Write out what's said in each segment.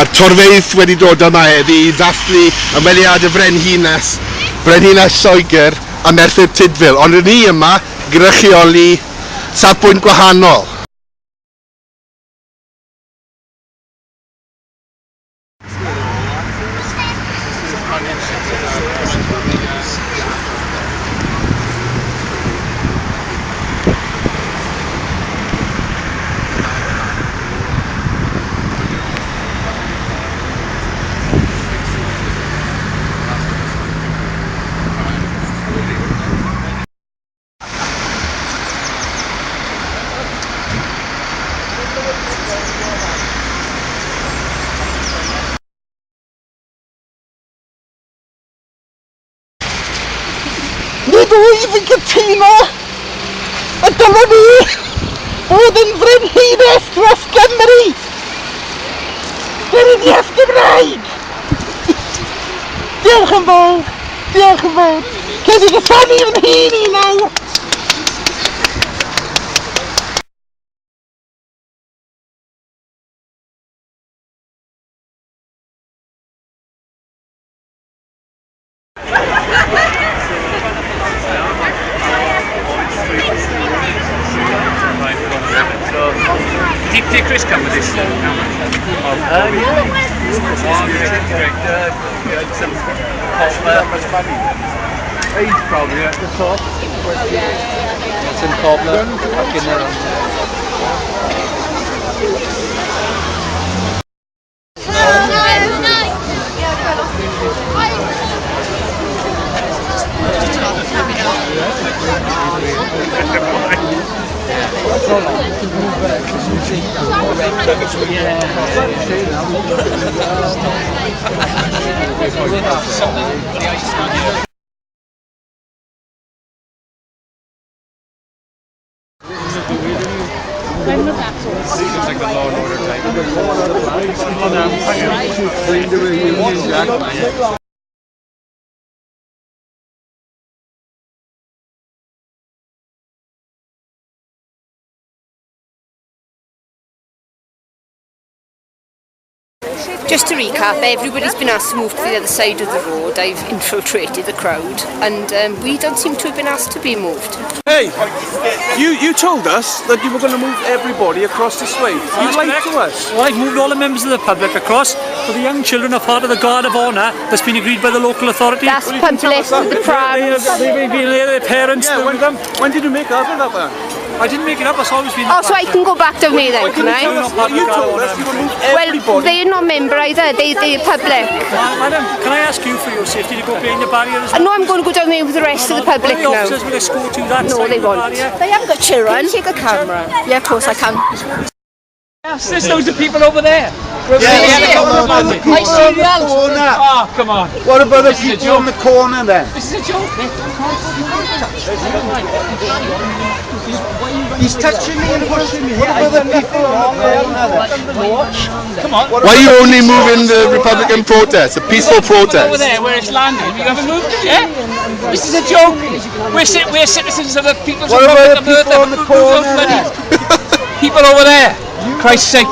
Mae'r torfeydd wedi dod yma heddi i ddathlu ymweliad y Frenhines Lloegr a Merthyr Tudful, ond ni yma gyda lleoli safbwynt gwahanol. Nid wyf yn cytuno y dylwn ni bod yn frenhines dros Gymru. Gweriniaeth Gymraeg. Diolch yn fawr. Diolch yn fawr. Cedd i gysanu yn hun i nawr. Did Chris come with this? Yeah. Great. Some he's probably at the top. Some cobbler back in there. When was that sort of? Seems like the Law and Order type. Just to recap, everybody's been asked to move to the other side of the road. I've infiltrated the crowd, and we don't seem to have been asked to be moved. Hey, you told us that you were going to move everybody across this way. You lied to us. Well, I've moved all the members of the public across, but the young children are part of the Guard of Honour that's been agreed by the local authority. That's public with the prams. They've been there, their parents. Yeah, when did you make up that then? I didn't make it up, it's always been... Oh, so I can go back down here then, can I? You told us you would move everybody. Well, they're not member either, they're public. Madam, can I ask you for your safety to go behind the barrier as well? No, I'm going to go down there with the rest of the public Will the now. officers will escort you that No, side they of the won't. barrier? They haven't got children. Can you take a camera? Yeah, of course I can. Yes, there's loads of people over there. I see the corner. Oh, come on. What about the people on the corner then? This is a joke. He's touching me and pushing me. What about the people on the corner then? Come on. Why are you only moving the Republican protest, a peaceful Over protest? there where it's landed. You haven't moved it yet? This is a joke. We're citizens of the People's What about Republic the of people on the corner then? People over there. Christ's sake.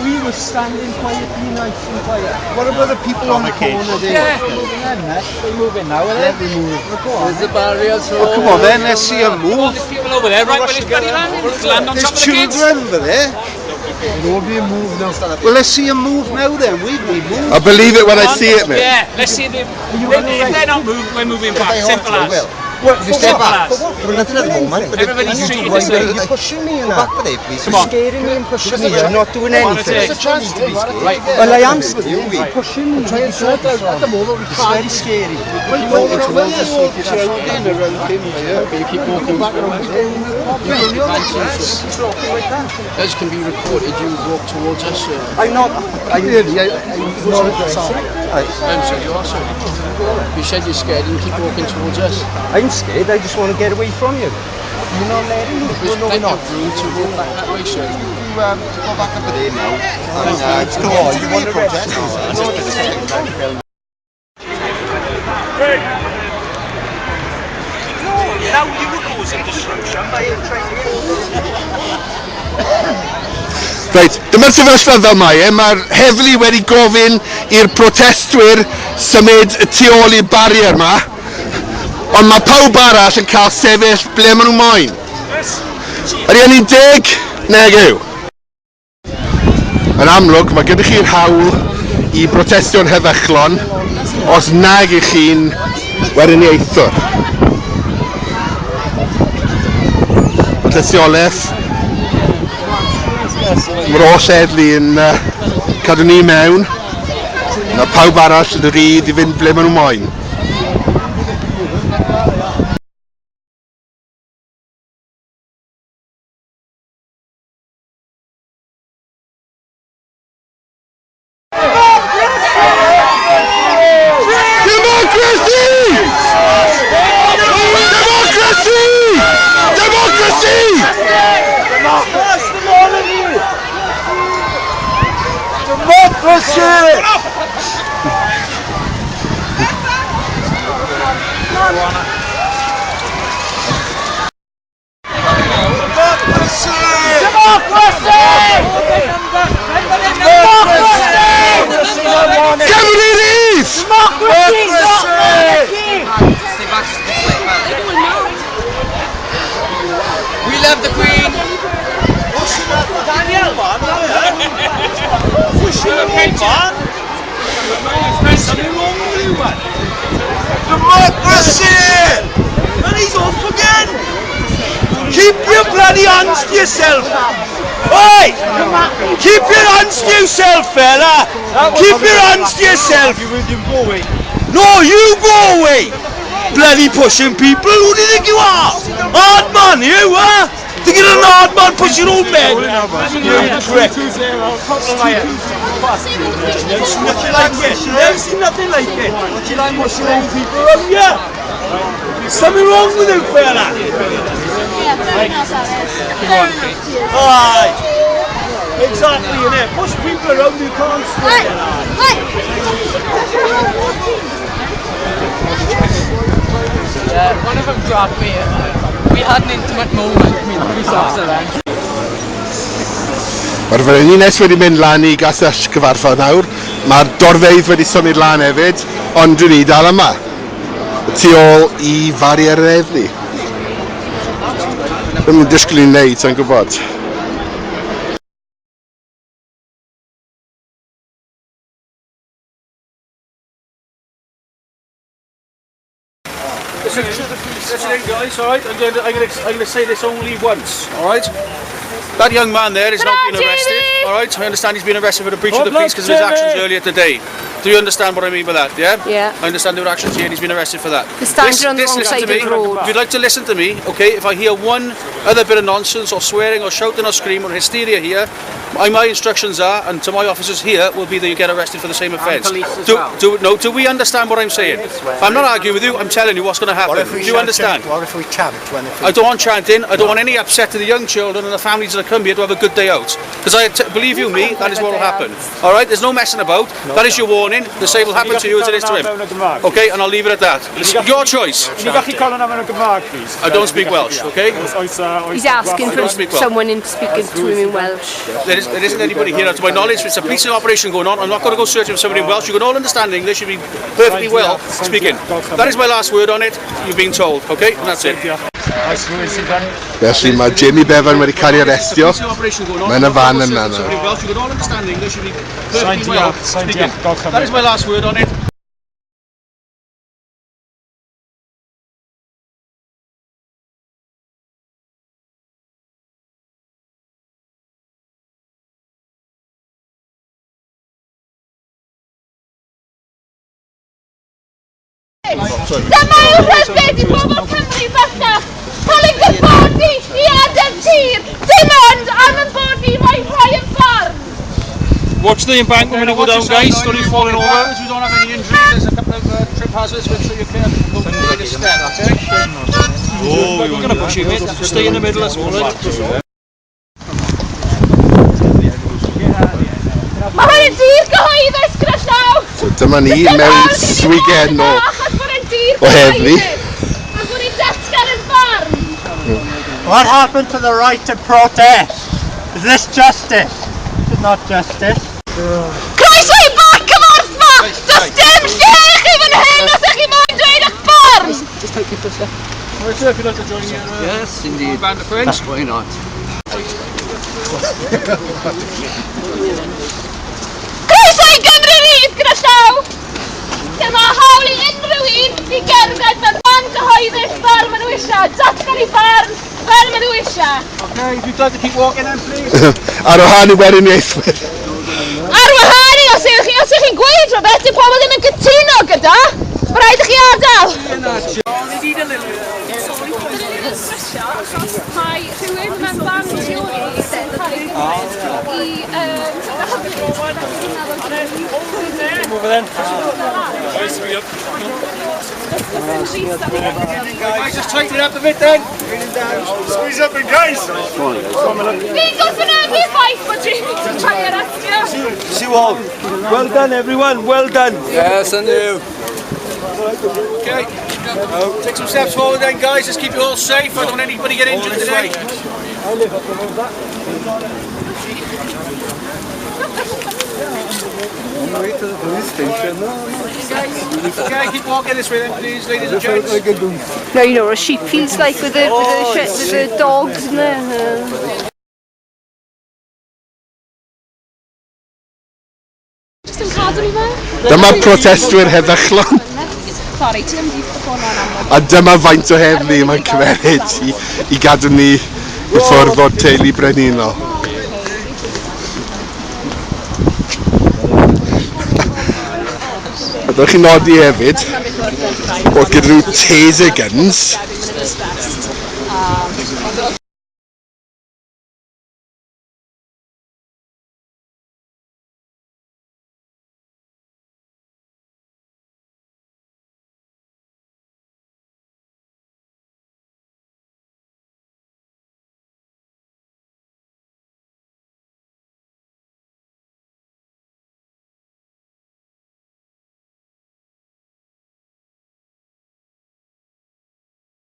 We were standing quietly, nice and quiet. What about the people on the corner there? They're moving now, are they? There's the barriers. Oh, come on then, let's see them move. There's people over there, right where it's bloody landed. It's land on top There's of the kids. children over there. They're all being moved now. Well, let's see them move now then. We'd be moved. I believe it when I see it, mate. Yeah, let's see them. If they're not moved, we're moving back. Simple as. What? You step back. We're nothing at the moment. Everybody's treated the same. You're pushing me and that. Back with it, please. Come on. You're scaring me and pushing me. You're not doing anything. There's a chance to be scared. Right. Well, I am pushing me. At the moment, it's very scary. When you walk in around him, you keep walking back around him. As can be recorded, you walk towards us. I'm not. I'm not. So you are, sir. You said you're scared and you keep walking towards us. I'm scared. I just want to get away from you. You're not letting me. There's plenty of room to walk back that way, sir. To go back up there now. Come on, you want to protest? Now you were causing disruption by trying to Reit, dyma'r sefyllfa fel mae mae'r heddlu wedi gofyn i'r protestwyr symud y tu ôl i'r barier yma, ond mae pawb arall yn cael sefyll ble maen nhw moyn. Ydy hynny'n deg? Neg yw. Yn amlwg, mae gyda chi'r hawl i protestio'n heddychlon os nag ych chi'n gweriniaethol. Protestiolaeth. Mae'r oll heddlu yn cadw ni mewn. Mae pawb arall yn y rhydd i fynd ble maen nhw moyn. We love the Queen! Daniel, man! Democracy! And he's off again! Keep your bloody hands to yourself! Oi! Keep your hands to yourself, fella! Keep your hands to yourself! No, you go away! Bloody pushing people, who do you think you are? Hard man, you, huh? Think you're an hard man pushing old men? You prick. Never seen nothing like it. Never seen nothing like it. Pushing old people around here. Something wrong with you, fella. Aye. Exactly, innit? Push people around you can't stand one of them grabbed me. We had an intimate moment. We saw it. Mae'r Frenhines wedi mynd lan I Gastell Cyfarthfa nawr. Mae'r dorfeydd wedi symud lan hefyd, ond dwi'n ni dal yma. Tu ôl I barier yr heddlu. Ddim yn disgwyl I wneud, sa'n gwybod. Listen in, guys, alright? I'm going to say this only once, alright? That young man there is not being arrested, alright? I understand he's been arrested for the breach of the peace because of his actions earlier today. Do you understand what I mean by that, yeah? Yeah. I understand there were actions here and he's been arrested for that. Listen to me. If you'd like to listen to me, okay, if I hear one other bit of nonsense or swearing or shouting or screaming or hysteria here, my instructions are, and to my officers here, will be that you get arrested for the same offence. Do we understand what I'm saying? I'm not arguing with you, I'm telling you what's going to happen. Do you understand? What if we chant? I don't want chanting, I don't want any upset to the young children and the families that come here to have a good day out. Because believe you me, that is what will happen. Alright, there's no messing about. That is your warning. The same will happen to you as it is to him. Okay, and I'll leave it at that. It's your choice. I don't speak Welsh, okay? He's asking for someone in speaking to him in Welsh. There isn't anybody here, to my knowledge. It's a policing operation going on. I'm not going to go searching for somebody in Welsh. You can all understand English. You'll be perfectly well speaking. That is my last word on it. You've been told, okay? And that's it. Felly mae Jamie Bevan wedi cael ei arestio. Mae'n y fan yna. You can all understand English. You'll be perfectly well speaking. That is my last word on it. Dyma yw rhyddid I bobl Cymru bellach. Cael ei gyfodi I adeg tir. Dim ond am yn bod ni rhoi yn ffordd. Watch the embankment when it go down, guys. Don't you falling over. You don't have any injuries. There's a couple of trip hazards. Make sure you're careful. Don't take a step, okay? Oh, we're going to push you, mate. Stay in the middle, that's all right. Mae hwn yn dir gyhoeddus gyda llaw. So dyma ni mewn swigen o heddlu. Mae hwn yn datgan yn farn. What happened to the right to protest? Is this justice? not justice. Croeso i Mharc Cyfarthfa! Does dim lle i chi fan hyn os ych chi moyn dweud eich barn! Well, sir, if you'd like to join your Yes, indeed. band of friends. Why not? Croeso i Gymru Rydd gyda llaw! Dyma hawl i unrhyw un i gerdded mewn man cyhoeddus fel maen nhw eisiau, datgan i barn fel maen nhw eisiau. Okay, if you'd like to keep walking then, please. Ar wahân i gweriniaethwyr. Ar wahân i, os ych chi'n gweud rhywbeth, dyw pobl ddim yn gytuno gyda, mae rhaid i chi adael. Mae rhywun mewn band teori sy'n cael ei gwneud Over then. Guys, just tighten it up a bit then. Squeeze up in guys. Fi'n gwrthwynebu ffaith bod Jamie ti'n cael ei arestio. See you all. Well done, everyone. Well done. Yes, and you. Okay. Take some steps forward then, guys. Just keep you all safe. I don't want anybody get injured today. Way to the police station. Okay, keep walking this way then, please, ladies and gents. No, you know what a sheep feels like with the dogs and the... Dyma protestwyr heddychlon. Sorry, ti'n ymwneud â ffôn o'n amlwg. A dyma faint o heddlu mae'n cymeryd i gadw ni i ffwrdd o'r teulu brenhinol. Byddwch chi'n nodi hefyd bod gyda nhw taser guns